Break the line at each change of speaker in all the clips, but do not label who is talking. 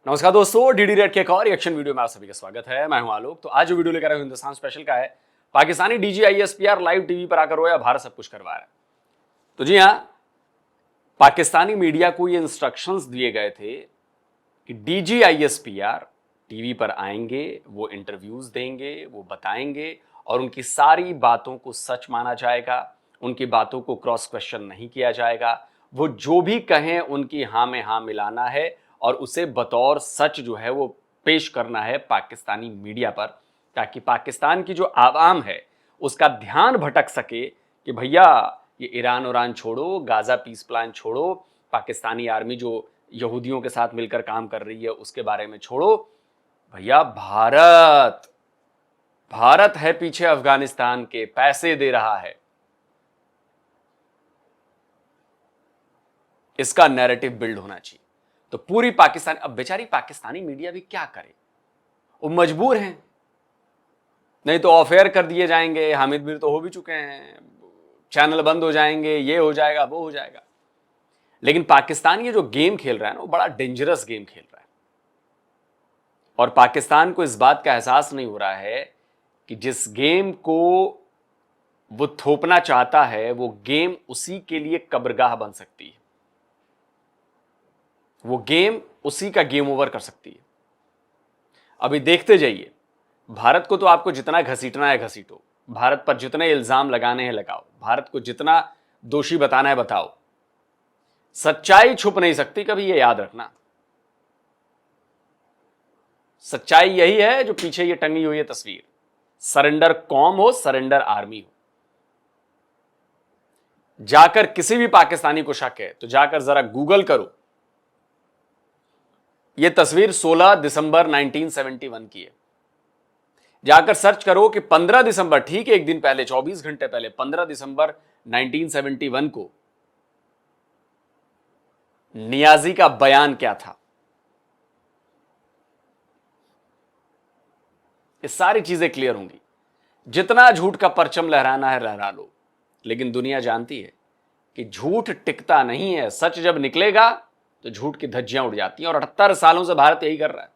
नमस्कार दोस्तों, DD red के एक और रिएक्शन वीडियो में आप सभी का स्वागत है। मैं हूं आलोक। तो आज जो वीडियो लेकर आया हूं हिंदुस्तान स्पेशल का है। Pakistani DG ISPR live TV पर आकर रोया, भारत सब कुछ करवा रहा है। तो जी हां, पाकिस्तानी मीडिया को ये इंस्ट्रक्शंस दिए गए थे कि डीजी आईएसपीआर टीवी पर आएंगे, वो इंटरव्यूज देंगे, वो बताएंगे और उनकी सारी बातों को सच माना जाएगा, उनकी बातों को क्रॉस क्वेश्चन नहीं किया जाएगा। वो जो भी कहें उनकी हां में हां मिलाना है और उसे बतौर सच जो है वो पेश करना है पाकिस्तानी मीडिया पर, ताकि पाकिस्तान की जो आवाम है उसका ध्यान भटक सके कि भैया ये ईरान छोड़ो, गाजा पीस प्लान छोड़ो, पाकिस्तानी आर्मी जो यहूदियों के साथ मिलकर काम कर रही है उसके बारे में छोड़ो। भैया भारत है पीछे अफगानिस्तान के, पैसे दे रहा है। इसका नैरेटिव बिल्ड होना चाहिए। तो पूरी पाकिस्तान, अब बेचारी पाकिस्तानी मीडिया भी क्या करे, वो मजबूर हैं, नहीं तो ऑफ एयर कर दिए जाएंगे। हामिद मीर तो हो भी चुके हैं, चैनल बंद हो जाएंगे, ये हो जाएगा, वो हो जाएगा। लेकिन पाकिस्तान ये जो गेम खेल रहा है ना, वो बड़ा डेंजरस गेम खेल रहा है और पाकिस्तान को इस बात का एहसास नहीं हो रहा है कि जिस गेम को वो थोपना चाहता है वो गेम उसी के लिए कब्रगाह बन सकती है, वो गेम उसी का गेम ओवर कर सकती है। अभी देखते जाइए, भारत को तो आपको जितना घसीटना है घसीटो, भारत पर जितने इल्जाम लगाने हैं लगाओ, भारत को जितना दोषी बताना है बताओ, सच्चाई छुप नहीं सकती कभी, ये याद रखना। सच्चाई यही है जो पीछे ये टंगी हुई है तस्वीर। सरेंडर कौम हो, सरेंडर आर्मी हो। जाकर किसी भी पाकिस्तानी को शक है तो जाकर जरा गूगल करो, यह तस्वीर 16 दिसंबर 1971 की है। जाकर सर्च करो कि 15 दिसंबर, ठीक एक दिन पहले, 24 घंटे पहले, 15 दिसंबर 1971 को नियाजी का बयान क्या था। ये सारी चीजें क्लियर होंगी। जितना झूठ का परचम लहराना है लहरा लो, लेकिन दुनिया जानती है कि झूठ टिकता नहीं है। सच जब निकलेगा तो झूठ की धज्जियां उड़ जाती हैं और 78 सालों से भारत यही कर रहा है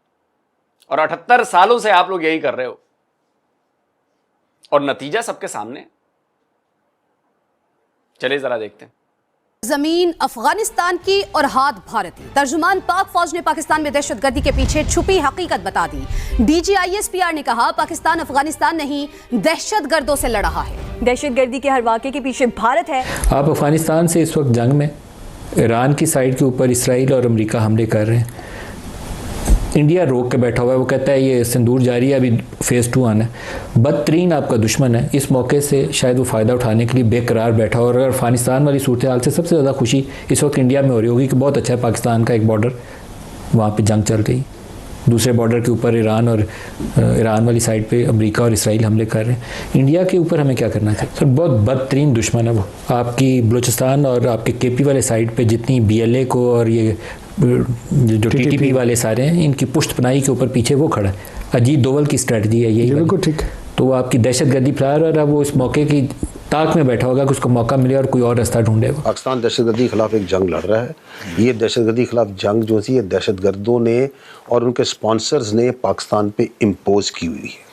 और 78 सालों से आप लोग यही कर रहे हो और नतीजा सबके सामने। चलिए जरा देखते हैं।
जमीन अफगानिस्तान की और हाथ भारतीय। तर्जुमान पाक फौज ने पाकिस्तान में दहशतगर्दी के पीछे छुपी हकीकत बता दी। डीजी आईएसपीआर ने कहा, पाकिस्तान अफगानिस्तान नहीं दहशतगर्दों से लड़ रहा है। दहशतगर्दी के हर वाक़े के पीछे भारत है।
आप अफगानिस्तान से इस वक्त जंग में ईरान की साइड के ऊपर इसराइल और अमेरिका हमले कर रहे हैं। इंडिया रोक के बैठा हुआ है, वो कहता है ये सिंदूर जारी है, अभी फेज़ 2 आना है। बदतरीन आपका दुश्मन है। इस मौके से शायद वो फ़ायदा उठाने के लिए बेकरार बैठा हो। और अगर अफगानिस्तान वाली सूरत हाल से सबसे ज़्यादा खुशी इस वक्त इंडिया में हो रही होगी कि बहुत अच्छा है, पाकिस्तान का एक बॉर्डर, वहाँ पर जंग चल रही, दूसरे बॉर्डर के ऊपर ईरान और ईरान वाली साइड पे अमेरिका और इसराइल हमले कर रहे हैं। इंडिया के ऊपर हमें क्या करना चाहिए? सर बहुत बदतरीन दुश्मन है वो। आपकी बलूचिस्तान और आपके केपी वाले साइड पे जितनी बीएलए को और ये जो टीटीपी वाले सारे हैं, इनकी पुष्ट पनाही के ऊपर पीछे वो खड़ा है। अजीत डोवल की स्ट्रेटजी है यही। बिल्कुल ठीक। तो वो आपकी दहशतगर्दी फैला रहा है और अब वो इस मौके की ताक में बैठा होगा कि उसको मौका मिले और कोई और रास्ता ढूंढेगा।
पाकिस्तान दहशतगर्दी के खिलाफ एक जंग लड़ रहा है। ये दहशतगर्दी के खिलाफ जंग जो सी, ये दहशतगर्दों ने और उनके स्पॉन्सर्स ने पाकिस्तान पे इम्पोज की हुई है,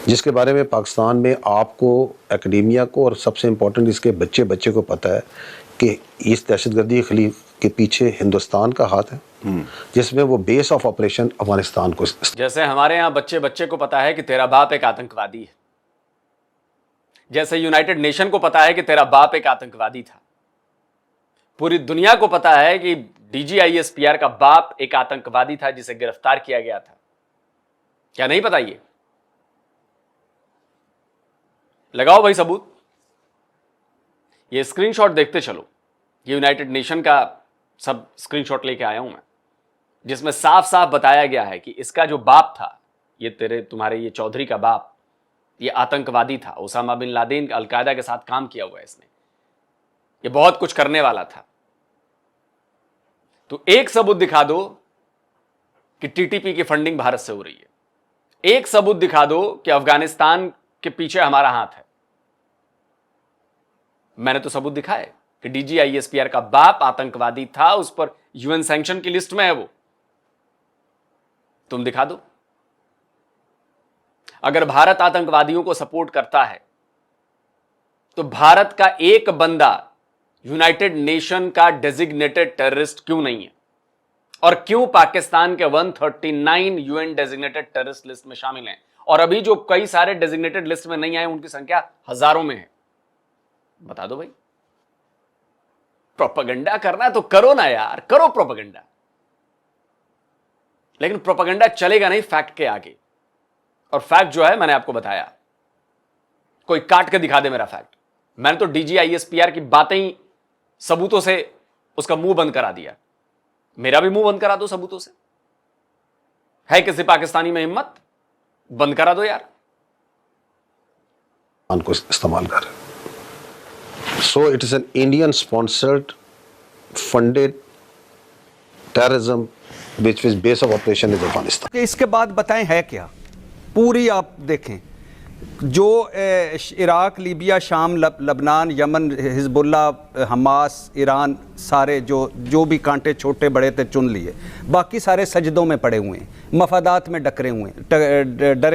जिसके बारे में पाकिस्तान में आपको, एकेडेमिया को और सबसे इम्पोर्टेंट इसके बच्चे को पता है कि इस दहशतगर्दी के पीछे हिंदुस्तान का हाथ है, जिसमें वो बेस ऑफ ऑपरेशन अफगानिस्तान को।
जैसे हमारे यहाँ बच्चे को पता है कि तेरा बाप एक आतंकवादी है, जैसे यूनाइटेड नेशन को पता है कि तेरा बाप एक आतंकवादी था, पूरी दुनिया को पता है कि डीजी आईएसपीआर का बाप एक आतंकवादी था जिसे गिरफ्तार किया गया था। क्या नहीं पता? ये लगाओ भाई सबूत। ये स्क्रीनशॉट देखते चलो, ये यूनाइटेड नेशन का सब स्क्रीनशॉट लेके आया हूं मैं, जिसमें साफ साफ बताया गया है कि इसका जो बाप था, ये तुम्हारे ये चौधरी का बाप, ये आतंकवादी था। ओसामा बिन लादेन, अलकायदा के साथ काम किया हुआ है इसने, ये बहुत कुछ करने वाला था। तो एक सबूत दिखा दो कि टीटीपी की फंडिंग भारत से हो रही है, एक सबूत दिखा दो कि अफगानिस्तान के पीछे हमारा हाथ है। मैंने तो सबूत दिखाए। कि DGISPR का बाप आतंकवादी था, उस पर UN सैंक्शन की लिस्ट में है वो। तुम दिखा दो। अगर भारत आतंकवादियों को सपोर्ट करता है तो भारत का एक बंदा यूनाइटेड नेशन का डेजिग्नेटेड टेररिस्ट क्यों नहीं है? और क्यों पाकिस्तान के 139 UN डेजिग्नेटेड टेररिस्ट लिस्ट में शामिल हैं? और अभी जो कई सारे डेजिग्नेटेड लिस्ट में नहीं आए उनकी संख्या हजारों में है। बता दो भाई। प्रोपेगेंडा करना है तो करो ना यार, करो प्रोपेगेंडा, लेकिन प्रोपेगेंडा चलेगा नहीं फैक्ट के आगे। और फैक्ट जो है मैंने आपको बताया, कोई काट के दिखा दे मेरा फैक्ट। मैंने तो DGISPR की बातें ही सबूतों से उसका मुंह बंद करा दिया। मेरा भी मुंह बंद करा दो सबूतों से। है किसी पाकिस्तानी में हिम्मत? बंद करा दो यार।
को इस्तेमाल कर रहे। So it is an Indian sponsored funded terrorism which is base of operation is Afghanistan.
इसके बाद बताएं है क्या? पूरी आप देखें जो इराक, लीबिया, शाम, लबनान, यमन, हिजबुल्लाह, हमास, ईरान, सारे जो भी कांटे छोटे बड़े थे चुन लिए। बाकी सारे सजदों में पड़े हुए हैं, मफादात में डरे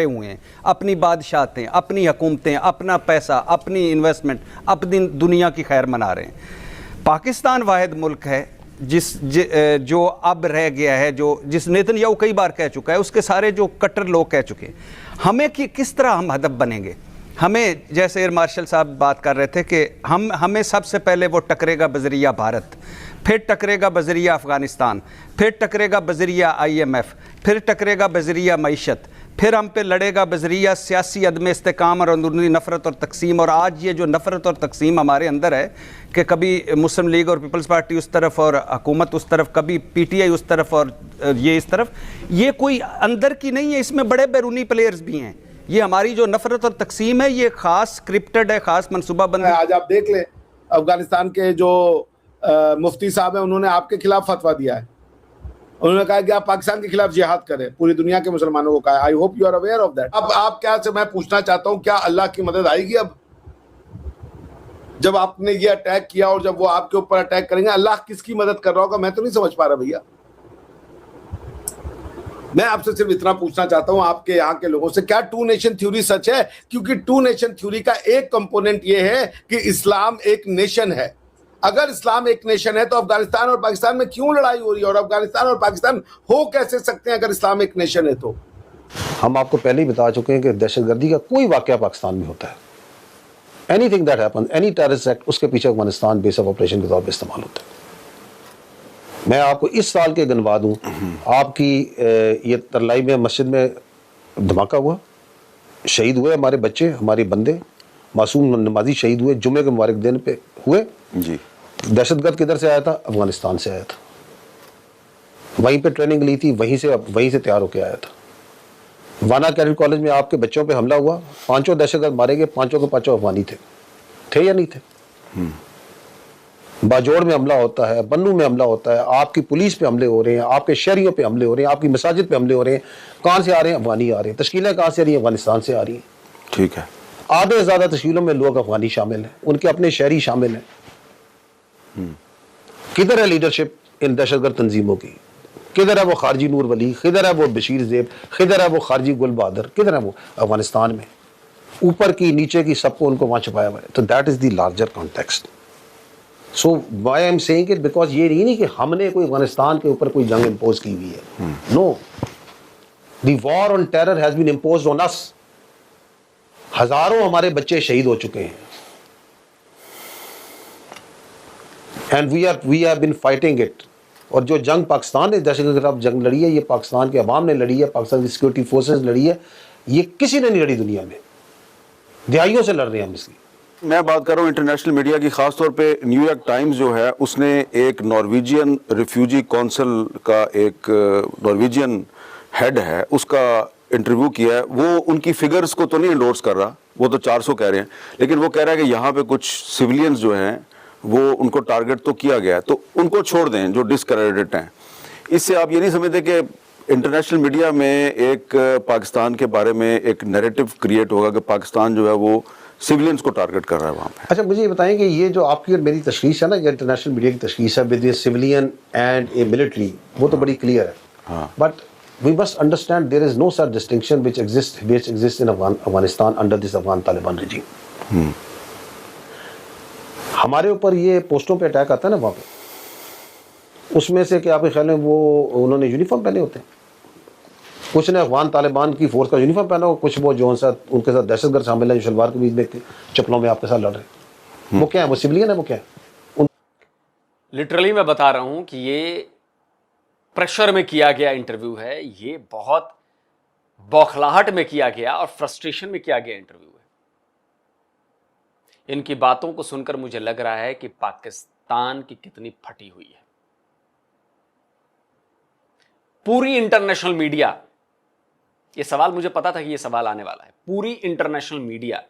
हुए हैं, अपनी बादशाहतें, अपनी हुकूमतें, अपना पैसा, अपनी इन्वेस्टमेंट, अपनी दुनिया की खैर मना रहे हैं। पाकिस्तान वाहिद मुल्क है जो अब रह गया है, जिस नेतन्याहू कई बार कह चुका है, उसके सारे जो कट्टर लोग कह चुके हैं। हमें किस तरह हम हदफ बनेंगे? हमें, जैसे एयर मार्शल साहब बात कर रहे थे कि हमें सबसे पहले वो टकरेगा बजरिया भारत, फिर टकरेगा बजरिया अफ़गानिस्तान, फिर टकरेगा बजरिया IMF, फिर टकरेगा बजरिया मईशत, फिर हम पे लड़ेगा बजरिया सियासी अदम इस्तेकाम और अंदरूनी नफ़रत और तकसीम। और आज ये जो नफ़रत और तकसीम हमारे अंदर है कि कभी मुस्लिम लीग और पीपल्स पार्टी उस तरफ और हुकूमत उस तरफ, कभी PTI उस तरफ और ये इस तरफ, ये कोई अंदर की नहीं है, इसमें बड़े बैरूनी प्लेयर्स भी हैं। ये हमारी जो नफ़रत और तकसीम है ये ख़ास स्क्रिप्टेड है, ख़ास मनसूबाबंदी।
आज आप देख लें अफगानिस्तान के जो मुफ्ती साहब हैं, उन्होंने आपके खिलाफ फतवा दिया है। उन्होंने कहा कि आप पाकिस्तान के खिलाफ जिहाद करें, पूरी दुनिया के मुसलमानों को कहा। I hope you are aware of that. अब आप क्या से मैं पूछना चाहता हूं, क्या अल्लाह की मदद आएगी अब? जब आपने ये अटैक किया और जब वो आपके ऊपर अटैक करेंगे, अल्लाह किसकी मदद कर रहा होगा? मैं तो नहीं समझ पा रहा भैया। मैं आपसे सिर्फ इतना पूछना चाहता हूं आपके यहाँ के लोगों से, क्या टू नेशन थ्योरी सच है? क्योंकि टू नेशन थ्योरी का एक कंपोनेंट ये है कि इस्लाम एक नेशन है। अगर इस्लाम एक नेशन है तो अफगानिस्तान और पाकिस्तान में क्यों लड़ाई हो रही है? और अफगानिस्तान और पाकिस्तान हो कैसे सकते हैं अगर इस्लाम एक नेशन है? तो
हम आपको पहले ही बता चुके हैं कि दहशतगर्दी का कोई वाकया पाकिस्तान में होता है, anything that happen, any terrorist act, उसके पीछे अफगानिस्तान बेस ऑफ ऑपरेशन के तौर पर इस्तेमाल होता है। मैं आपको इस साल के गिनवा दूं, आपकी ये तरलाई में मस्जिद में धमाका हुआ, शहीद हुए हमारे बच्चे, हमारे बंदे, मासूम नमाजी शहीद हुए, जुम्मे के मुबारक दिन पे हुए जी। दहशतगर्द किधर से आया था? अफगानिस्तान से आया था। वहीं पे ट्रेनिंग ली थी, वहीं से तैयार होकर आया था। वाना कैडेट कॉलेज में आपके बच्चों पे हमला हुआ, 5 दहशतगर्द मारे गए, 5 के 5 अफगानी थे या नहीं थे? बाजोड़ में हमला होता है, बन्नू में हमला होता है, आपकी पुलिस पे हमले हो रहे हैं, आपके शहरियों पे हमले हो रहे हैं, आपकी मसाजिद पे हमले हो रहे हैं। कहाँ से आ रहे हैं? अफगानी आ रहे हैं। तश्कीलें कहाँ से आ रही हैं? अफगानिस्तान से आ रही हैं।
ठीक है।
आधे से ज़्यादा तश्कीलों में लोग अफगानी शामिल हैं, उनके अपने शहरी शामिल हैं। किधर है लीडरशिप इन दहशतगर्द तंजीमों की? किधर है वो खारजी नूर वली? किधर है वो बशीर ज़ेब? किधर है वो खारजी गुल बहादुर? किधर है वो? अफगानिस्तान में। ऊपर की नीचे की सबको उनको वहाँ छुपाया हुआ है। तो that is the larger context. So why I am saying it, because ये नहीं कि हमने कोई अफगानिस्तान के ऊपर कोई जंग इम्पोज की हुई है। No, the war on terror has been imposed on us. हजारों हमारे बच्चे शहीद हो चुके हैं, and we have been fighting it. और जो जंग पाकिस्तान ने दहशत के खिलाफ जंग लड़ी है, ये पाकिस्तान के अवाम ने लड़ी है, पाकिस्तान की सिक्योरिटी फोर्सेस लड़ी है, ये किसी ने नहीं लड़ी दुनिया में। दिहाइयों से लड़ रहे हैं हम इसकी।
मैं बात कर रहा हूँ इंटरनेशनल मीडिया की, खासतौर पे न्यूयॉर्क टाइम्स जो है उसने एक नॉर्वेजियन रिफ्यूजी काउंसिल का एक नॉर्वेजियन हेड है उसका इंटरव्यू किया है। वो उनकी फिगर्स को तो नहीं एंडोर्स कर रहा, वो तो 400 कह रहे हैं, लेकिन वो कह रहा है कि यहाँ पे कुछ सिविलियंस जो हैं वो उनको टारगेट तो किया गया है, तो उनको छोड़ दें जो डिसक्रेडिटेड हैं। इससे आप ये नहीं समझते कि इंटरनेशनल मीडिया में एक पाकिस्तान के बारे में एक नैरेटिव क्रिएट होगा कि पाकिस्तान जो है वो सिविलियंस को टारगेट कर रहा है वहाँ पे।
अच्छा, मुझे ये बताएं कि ये जो आपकी और मेरी तशखीस है ना, ये इंटरनेशनल मीडिया की तशखीस है with a civilian and a military, वो तो बड़ी क्लियर है।
हाँ।
But we must understand there is no such distinction which exist in Afghanistan under this Afghan Taliban regime. हमारे ऊपर ये पोस्टों पे अटैक आता है ना वहाँ पे, उसमें से क्या आपके ख्याल में वो उन्होंने यूनिफॉर्म पहने होते हैं? कुछ ने अफगान तालिबान की फोर्स का यूनिफॉर्म पहना हो, कुछ वो जो सा उनके साथ दहशतगर्द शामिल है जो शलवार कमीज में चप्पलों में आपके साथ लड़ रहे हैं, वो क्या है? वो सिविलियन है? वो क्या है?
लिटरली मैं बता रहा हूं कि ये प्रेशर में किया गया इंटरव्यू है, ये बहुत बौखलाहट में किया गया और फ्रस्ट्रेशन में किया गया इंटरव्यू है। इनकी बातों को सुनकर मुझे लग रहा है कि पाकिस्तान की कितनी फटी हुई है। पूरी इंटरनेशनल मीडिया, ये सवाल मुझे पता था कि ये सवाल आने वाला है, पूरी इंटरनेशनल मीडिया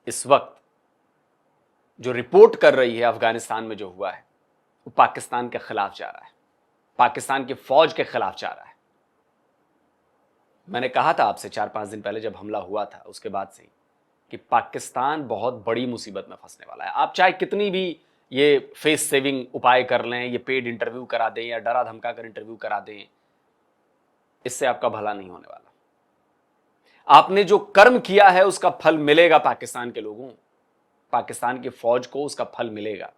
इस वक्त जो रिपोर्ट कर रही है अफगानिस्तान में जो हुआ है, वो पाकिस्तान के खिलाफ जा रहा है, पाकिस्तान की फौज के खिलाफ जा रहा है। मैंने कहा था आपसे 4-5 दिन पहले जब हमला हुआ था, उसके बाद से ही, कि पाकिस्तान बहुत बड़ी मुसीबत में फंसने वाला है। आप चाहे कितनी भी ये फेस सेविंग उपाय कर लें, ये पेड इंटरव्यू करा दें या डरा धमका कर इंटरव्यू करा दें, इससे आपका भला नहीं होने वाला। आपने जो कर्म किया है उसका फल मिलेगा पाकिस्तान के लोगों, पाकिस्तान की फौज को उसका फल मिलेगा।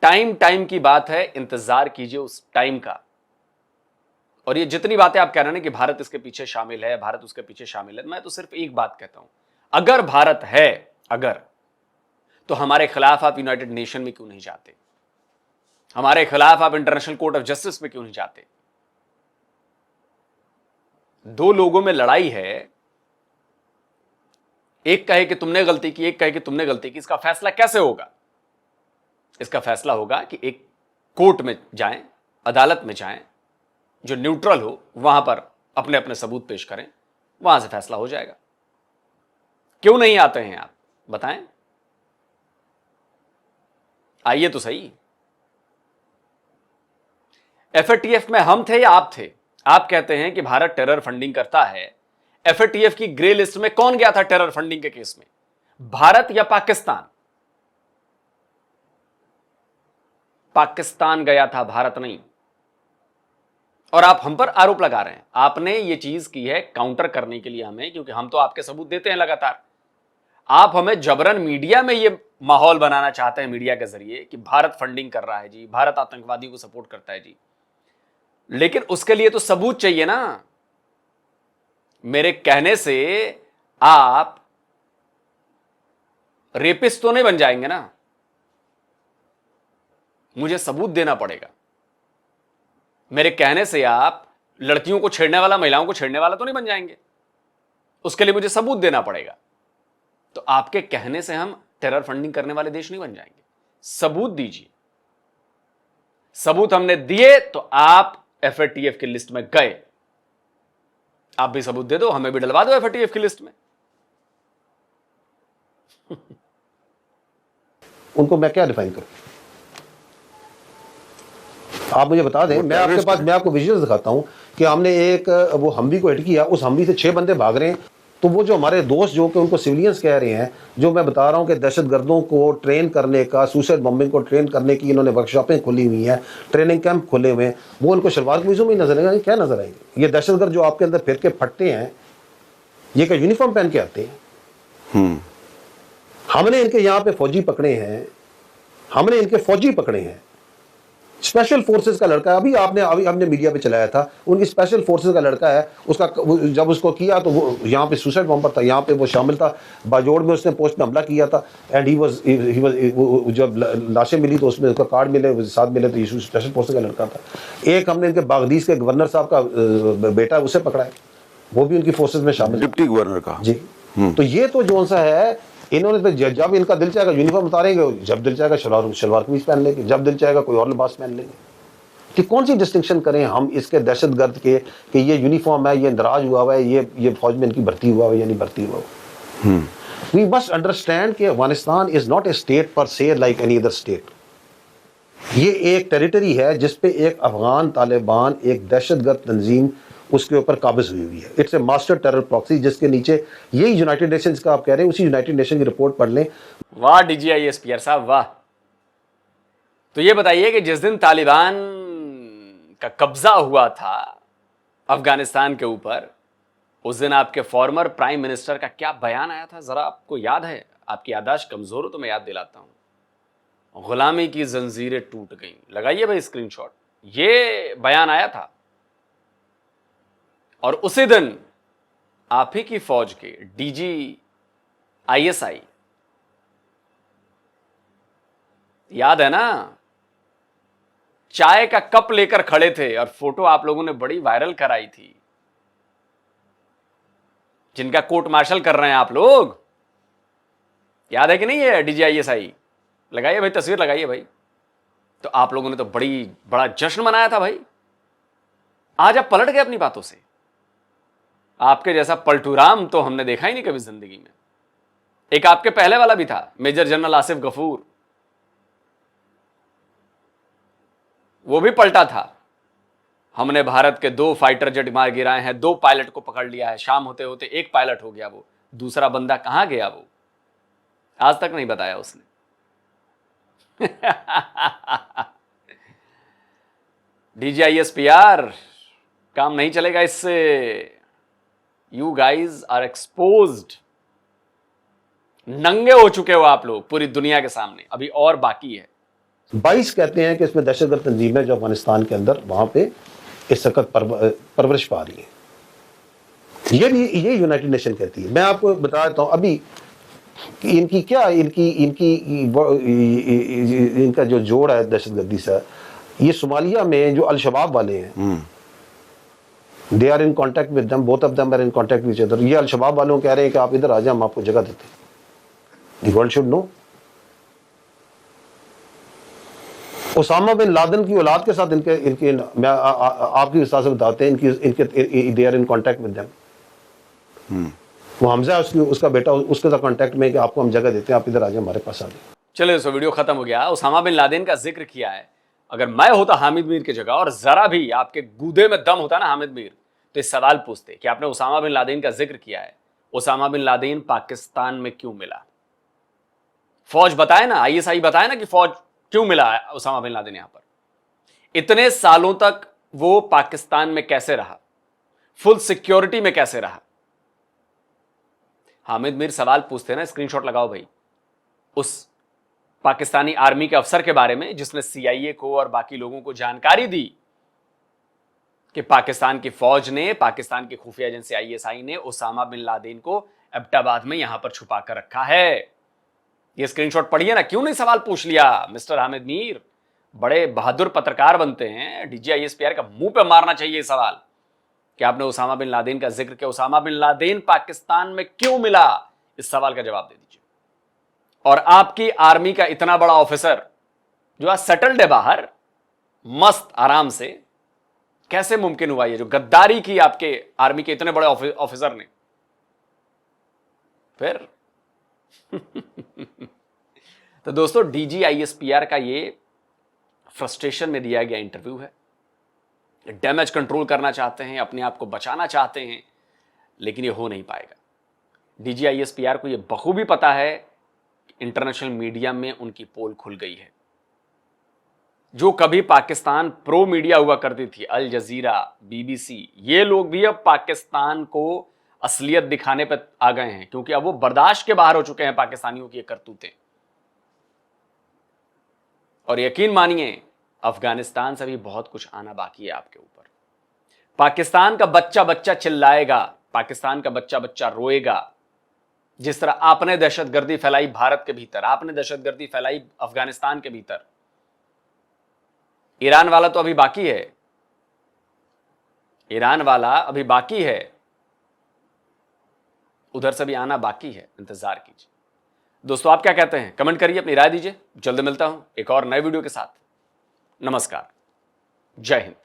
टाइम की बात है, इंतजार कीजिए उस टाइम का। और ये जितनी बातें आप कह रहे हैं कि भारत इसके पीछे शामिल है, भारत उसके पीछे शामिल है, मैं तो सिर्फ एक बात कहता हूं, अगर भारत है, अगर, तो हमारे खिलाफ आप यूनाइटेड नेशन में क्यों नहीं जाते? हमारे खिलाफ आप इंटरनेशनल कोर्ट ऑफ जस्टिस में क्यों नहीं जाते? दो लोगों में लड़ाई है, एक कहे कि तुमने गलती की, एक कहे कि तुमने गलती की, इसका फैसला कैसे होगा? इसका फैसला होगा कि एक कोर्ट में जाएं, अदालत में जाएं, जो न्यूट्रल हो, वहां पर अपने अपने सबूत पेश करें, वहां से फैसला हो जाएगा। क्यों नहीं आते हैं आप, बताएं? आइए तो सही। एफएटीएफ में हम थे या आप थे? आप कहते हैं कि भारत टेरर फंडिंग करता है। एफएटीएफ की ग्रे लिस्ट में कौन गया था टेरर फंडिंग के केस में, भारत या पाकिस्तान? पाकिस्तान गया था, भारत नहीं। और आप हम पर आरोप लगा रहे हैं। आपने ये चीज की है काउंटर करने के लिए हमें, क्योंकि हम तो आपके सबूत देते हैं लगातार। आप हमें जबरन मीडिया में ये माहौल बनाना चाहते हैं, मीडिया के जरिए, कि भारत फंडिंग कर रहा है जी, भारत आतंकवादी को सपोर्ट करता है जी। लेकिन उसके लिए तो सबूत चाहिए ना। मेरे कहने से आप रेपिस्ट तो नहीं बन जाएंगे ना, मुझे सबूत देना पड़ेगा। मेरे कहने से आप लड़कियों को छेड़ने वाला, महिलाओं को छेड़ने वाला तो नहीं बन जाएंगे, उसके लिए मुझे सबूत देना पड़ेगा। तो आपके कहने से हम टेरर फंडिंग करने वाले देश नहीं बन जाएंगे। सबूत दीजिए। सबूत हमने दिए तो आप एफएटीएफ की लिस्ट में गए। आप भी सबूत दे दो, हमें भी डलवा दो एफएटीएफ की लिस्ट में।
उनको मैं क्या डिफाइन करूं? आप मुझे बता दें। मैं आपके पास, मैं आपको विजुअल्स दिखाता हूं कि हमने एक वो हमवी को हिट किया, उस हमवी से 6 बंदे भाग रहे हैं। तो वो जो हमारे दोस्त जो कि उनको सिविलियंस कह रहे हैं, जो मैं बता रहा हूं कि दहशतगर्दों को ट्रेन करने का, सुसाइड बॉम्बिंग को ट्रेन करने की इन्होंने वर्कशॉपें खुली हुई हैं, ट्रेनिंग कैंप खुले हुए हैं, वो उनको शलवार कमीजों में नजर आएगा। क्या नजर आएंगे? ये दहशतगर्द जो आपके अंदर फिर के फटते हैं, ये क्या यूनिफॉर्म पहन के आते हैं? हमने इनके यहाँ पे फौजी पकड़े हैं, हमने इनके फौजी पकड़े हैं। स्पेशल फोर्सेस का लड़का है, अभी आपने मीडिया पे चलाया था, उनकी स्पेशल फोर्सेस का लड़का है। उसका जब उसको किया तो वो यहाँ पे सुसाइड बॉम्बर था, यहाँ पे वो शामिल था, बाजोड़ में उसने पोस्ट में हमला किया था। एंड ही वाज जब लाशें मिली तो उसमें उसका कार्ड मिले, साथ मिले, तो ये स्पेशल फोर्सेस का लड़का था। एक हमने इनके बागदीस के गवर्नर साहब का बेटा, उसे पकड़ा है, वो भी उनकी फोर्सेस में शामिल,
डिप्टी गवर्नर का जी।
तो ये तो जो सा है, इन्होंने तो जब इनका दिल चाहेगा यूनिफॉर्म उतारेंगे, जब दिल चाहेगा शलवार कमीज पहन लेंगे, जब दिल चाहेगा कोई और लिबास पहन लेंगे। कि कौन सी डिस्टिंक्शन करें हम इसके दहशतगर्द के कि ये यूनिफॉर्म है, ये इंदराज हुआ हुआ है, ये फौज में इनकी भर्ती हुआ हुआ है या नहीं भर्ती हुआ हुआ। वी मस्ट अंडरस्टैंड कि Afghanistan is not a state पर से लाइक एनी अदर स्टेट। ये एक टेरिटरी है जिसपे एक अफगान तालिबान, एक दहशतगर्द तंजीम उसके ऊपर काबिज हुई हुई है। It's a master terror proxy, जिसके नीचे यही यूनाइटेड नेशंस का आप कह रहे हैं, उसी यूनाइटेड नेशन की रिपोर्ट पढ़ लें।
वाह DGISPR साहब वाह। तो ये बताइए कि जिस दिन तालिबान का कब्जा हुआ था अफगानिस्तान के ऊपर, उस दिन आपके फॉर्मर प्राइम मिनिस्टर का क्या बयान आया था, जरा आपको याद है? आपकी याददाश्त कमजोर हो तो मैं याद दिलाता हूं। गुलामी की जंजीरें टूट गईं, लगाइए भाई स्क्रीनशॉट, ये बयान आया था। और उसी दिन आप ही की फौज के DGISI, याद है ना, चाय का कप लेकर खड़े थे और फोटो आप लोगों ने बड़ी वायरल कराई थी, जिनका कोर्ट मार्शल कर रहे हैं आप लोग। याद है कि नहीं है DGISI? लगाइए भाई, तस्वीर लगाइए भाई। तो आप लोगों ने तो बड़ा जश्न मनाया था भाई। आज आप पलट गए अपनी बातों से। आपके जैसा पलटूराम तो हमने देखा ही नहीं कभी जिंदगी में। एक आपके पहले वाला भी था, मेजर जनरल आसिफ गफूर, वो भी पलटा था। हमने भारत के 2 फाइटर जेट मार गिराए हैं, 2 पायलट को पकड़ लिया है, शाम होते होते 1 पायलट हो गया, वो दूसरा बंदा कहां गया वो आज तक नहीं बताया उसने। DGISPR काम नहीं चलेगा इससे। यू गाइज आर एक्सपोज्ड, नंगे हो चुके हो आप लोग पूरी दुनिया के सामने। अभी और बाकी है।
22 कहते हैं कि इसमें दहशतगर्द तंजीमें जो अफगानिस्तान के अंदर वहां पे इस वक्त परवरिश पा रही है। ये यूनाइटेड नेशन कहती है। मैं आपको बता देता हूं अभी इनकी क्या इनका जो जोड़ है दहशतगर्दी से, ये सोमालिया में जो अल-शबाब वाले हैं, they are in contact with them, both of them are in contact with each other. ये अल-शबाब वालों कह रहे हैं कि आप इधर आ जाए, हम आपको जगह देते हैं। The world should know. Osama bin Laden की औलाद के साथ इनके मैं आपकी विस्तार से बताते हैं, इनके they are in contact with them. वो हमजा उसका बेटा उसके साथ कॉन्टैक्ट में कि आपको हम जगह देते हैं, आप इधर आ जाए, हमारे पास आ जाए।
चलिए दोस्तों, वीडियो खत्म हो गया। ओसामा बिन लादेन का जिक्र किया है। अगर मैं होता हामिद मीर की जगह और जरा भी आपके गूदे में दम होता ना हामिद मीर, तो इस सवाल पूछते कि आपने ओसामा बिन लादेन का जिक्र किया है, ओसामा बिन लादेन पाकिस्तान में क्यों मिला? फौज बताए ना, ISI बताए ना कि फौज क्यों मिला है ओसामा बिन लादेन यहां पर। इतने सालों तक वो पाकिस्तान में कैसे रहा, फुल सिक्योरिटी में कैसे रहा? हामिद मीर सवाल पूछते ना, स्क्रीनशॉट लगाओ भाई, उस पाकिस्तानी आर्मी के अफसर के बारे में जिसने CIA को और बाकी लोगों को जानकारी दी कि पाकिस्तान की फौज ने, पाकिस्तान की खुफिया एजेंसी ISI ने ओसामा बिन लादेन को एबटाबाद में यहां पर छुपा कर रखा है। ये स्क्रीनशॉट पढ़िए ना। क्यों नहीं सवाल पूछ लिया मिस्टर हामिद मीर? बड़े बहादुर पत्रकार बनते हैं। DGISPR का मुंह पे मारना चाहिए सवाल कि आपने ओसामा बिन लादेन का जिक्र किया। ओसामा बिन लादेन पाकिस्तान में क्यों मिला? इस सवाल का जवाब दे दीजिए। और आपकी आर्मी का इतना बड़ा ऑफिसर जो आज सेटल्ड है बाहर, मस्त आराम से, कैसे मुमकिन हुआ ये जो गद्दारी की आपके आर्मी के इतने बड़े ऑफिसर ने? फिर तो दोस्तों, DGISPR का ये फ्रस्ट्रेशन में दिया गया इंटरव्यू है। डैमेज कंट्रोल करना चाहते हैं, अपने आप को बचाना चाहते हैं, लेकिन ये हो नहीं पाएगा। DGISPR को ये बखूबी पता है कि इंटरनेशनल मीडिया में उनकी पोल खुल गई है। जो कभी पाकिस्तान प्रो मीडिया हुआ करती थी, अल जजीरा, BBC, ये लोग भी अब पाकिस्तान को असलियत दिखाने पर आ गए हैं, क्योंकि अब वो बर्दाश्त के बाहर हो चुके हैं पाकिस्तानियों की ये करतूतें। और यकीन मानिए, अफगानिस्तान से भी बहुत कुछ आना बाकी है आपके ऊपर। पाकिस्तान का बच्चा बच्चा चिल्लाएगा, पाकिस्तान का बच्चा बच्चा रोएगा। जिस तरह आपने दहशतगर्दी फैलाई भारत के भीतर, आपने दहशतगर्दी फैलाई अफगानिस्तान के भीतर, ईरान वाला तो अभी बाकी है, ईरान वाला अभी बाकी है, उधर से भी आना बाकी है। इंतजार कीजिए। दोस्तों, आप क्या कहते हैं? कमेंट करिए, अपनी राय दीजिए। जल्द मिलता हूं एक और नए वीडियो के साथ। नमस्कार, जय हिंद।